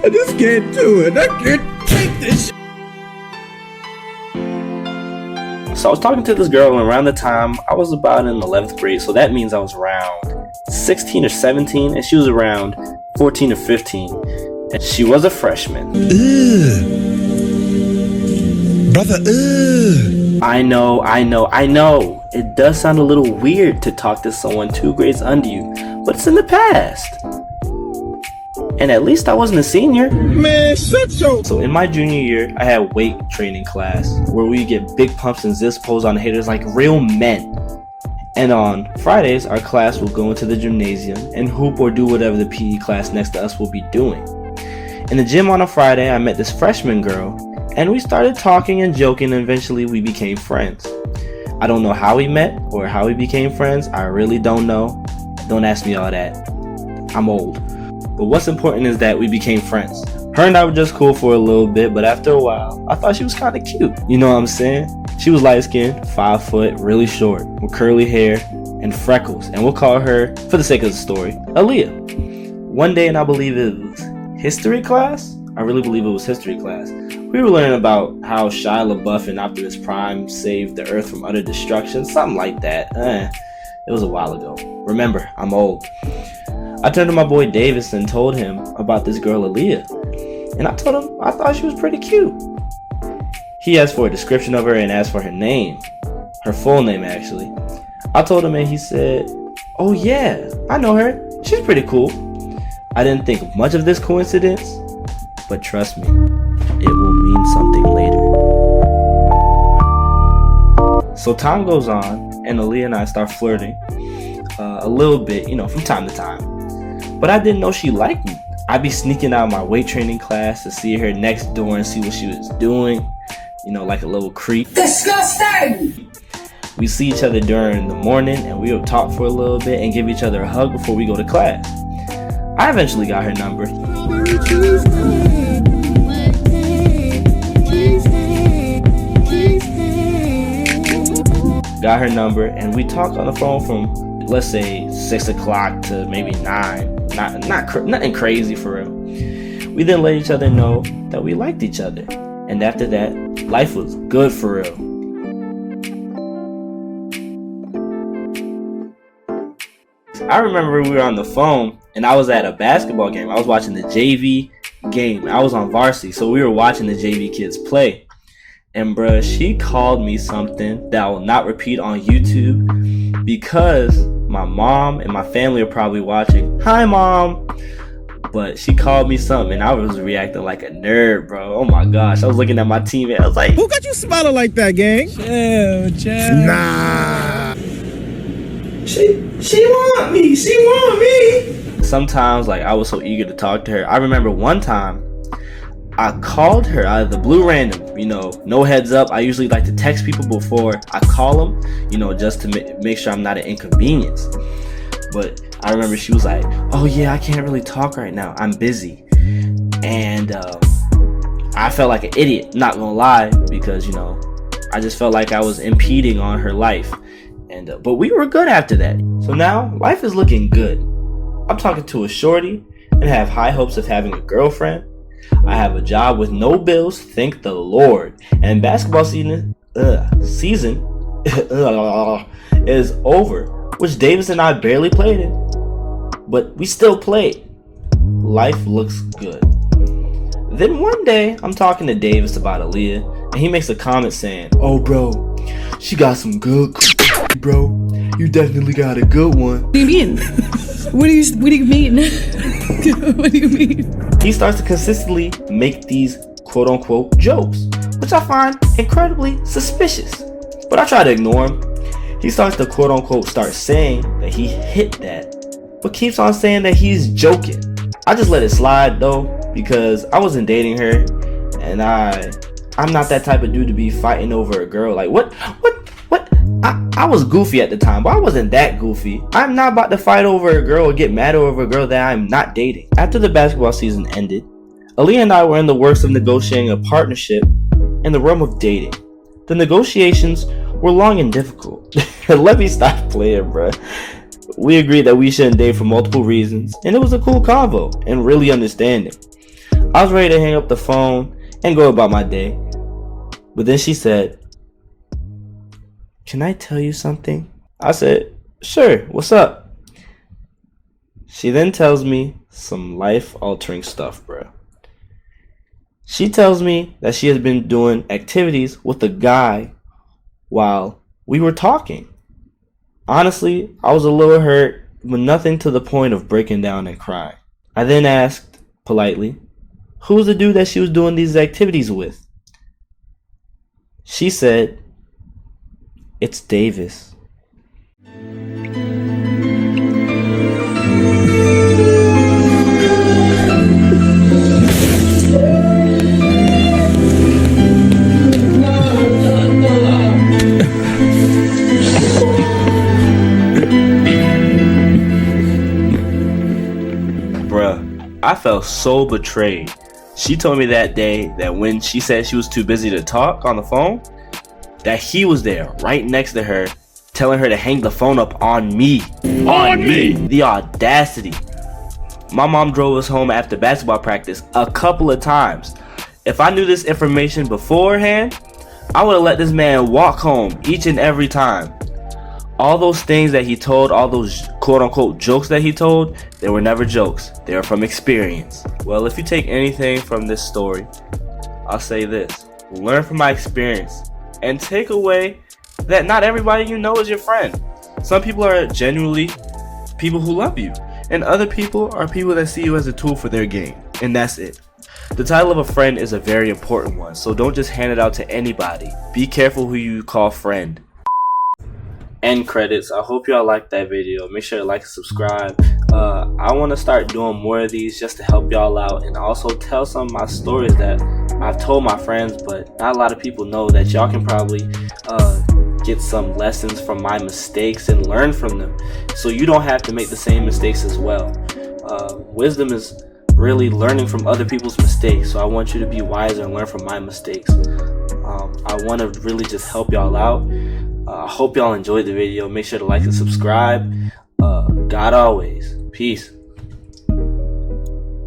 I just can't do it. I can't take this shit. So I was talking to this girl around the time I was about in 11th grade. So that means I was around 16 or 17 and she was around 14 or 15. And she was a freshman. Brother, I know. It does sound a little weird to talk to someone 2 grades under you, but it's in the past. And at least I wasn't a senior. Man, shut your... So in my junior year, I had weight training class where we get big pumps and zips pulls on the haters like real men. And on Fridays, our class will go into the gymnasium and hoop or do whatever the PE class next to us will be doing. In the gym on a Friday, I met this freshman girl and we started talking and joking and eventually we became friends. I don't know how we met or how we became friends. I really don't know. Don't ask me all that. I'm old. But what's important is that we became friends. Her and I were just cool for a little bit, but after a while, I thought she was kind of cute. You know what I'm saying? She was light skinned, 5 foot, really short, with curly hair and freckles. And we'll call her, for the sake of the story, Aaliyah. One day, and I believe it was history class. I really believe it was history class. We were learning about how Shia LaBeouf and Optimus Prime saved the Earth from utter destruction, something like that. It was a while ago. Remember, I'm old. I turned to my boy Davis and told him about this girl Aaliyah. And I told him I thought she was pretty cute. He asked for a description of her and asked for her name. Her full name, actually. I told him and he said, "Oh yeah, I know her. She's pretty cool." I didn't think much of this coincidence, but trust me, it will mean something later. So time goes on and Aaliyah and I start flirting a little bit, from time to time. But I didn't know she liked me. I'd be sneaking out of my weight training class to see her next door and see what she was doing, like a little creep. Disgusting! We see each other during the morning and we would talk for a little bit and give each other a hug before we go to class. I eventually got her number. Got her number and we talked on the phone from, let's say, 6 o'clock to maybe 9. Nothing crazy for real. We then let each other know that we liked each other. And after that, life was good for real. I remember we were on the phone and I was at a basketball game. I was watching the JV game. I was on varsity, so we were watching the JV kids play. And bruh, she called me something that I will not repeat on YouTube because my mom and my family are probably watching. Hi, Mom. But she called me something and I was reacting like a nerd, bro. Oh my gosh. I was looking at my teammate. I was like, who got you smiling like that, gang? Chill. Nah. She want me. Sometimes, I was so eager to talk to her. I remember one time I called her out of the blue random, no heads up. I usually like to text people before I call them, just to make sure I'm not an inconvenience. But I remember she was like, "Oh yeah, I can't really talk right now. I'm busy." And I felt like an idiot, not gonna lie, because, I just felt like I was impeding on her life. And but we were good after that. So now life is looking good. I'm talking to a shorty and have high hopes of having a girlfriend. I have a job with no bills, thank the Lord. And basketball season is over, which Davis and I barely played in, but we still played. Life looks good. Then one day, I'm talking to Davis about Aaliyah, and he makes a comment saying, "Oh bro, she got some good bro. You definitely got a good one." What do you mean? What do you mean? What do you mean? He starts to consistently make these quote-unquote jokes, which I find incredibly suspicious. But I try to ignore him. He starts to quote-unquote start saying that he hit that, but keeps on saying that he's joking. I just let it slide though, because I wasn't dating her, and I'm not that type of dude to be fighting over a girl. Like what? I was goofy at the time, but I wasn't that goofy. I'm not about to fight over a girl or get mad over a girl that I'm not dating. After the basketball season ended, Aaliyah and I were in the works of negotiating a partnership in the realm of dating. The negotiations were long and difficult. Let me stop playing, bruh. we agreed that we shouldn't date for multiple reasons, and it was a cool convo and really understanding. I was ready to hang up the phone and go about my day, but then she said, "Can I tell you something?" I said, "Sure, what's up?" She then tells me some life-altering stuff, bro. She tells me that she has been doing activities with a guy while we were talking. Honestly, I was a little hurt, but nothing to the point of breaking down and crying. I then asked, politely, who was the dude that she was doing these activities with? She said, "It's Davis." Bruh, I felt so betrayed. She told me that day that when she said she was too busy to talk on the phone, that he was there right next to her telling her to hang the phone up on me. On me! The audacity. My mom drove us home after basketball practice a couple of times. If I knew this information beforehand, I would have let this man walk home each and every time. All those things that he told, all those quote-unquote jokes that he told, they were never jokes. They were from experience. Well, if you take anything from this story, I'll say this. Learn from my experience and take away that not everybody you know is your friend. Some people are genuinely people who love you, and other people are people that see you as a tool for their gain, and that's it. The title of a friend is a very important one, so don't just hand it out to anybody. Be careful who you call friend. End credits. I hope y'all liked that video. Make sure to like and subscribe. I want to start doing more of these just to help y'all out, and also tell some of my stories that I've told my friends, but not a lot of people know that y'all can probably get some lessons from my mistakes and learn from them, so you don't have to make the same mistakes as well. Wisdom is really learning from other people's mistakes, so I want you to be wiser and learn from my mistakes. I want to really just help y'all out. I hope y'all enjoyed the video. Make sure to like and subscribe. God always. Peace.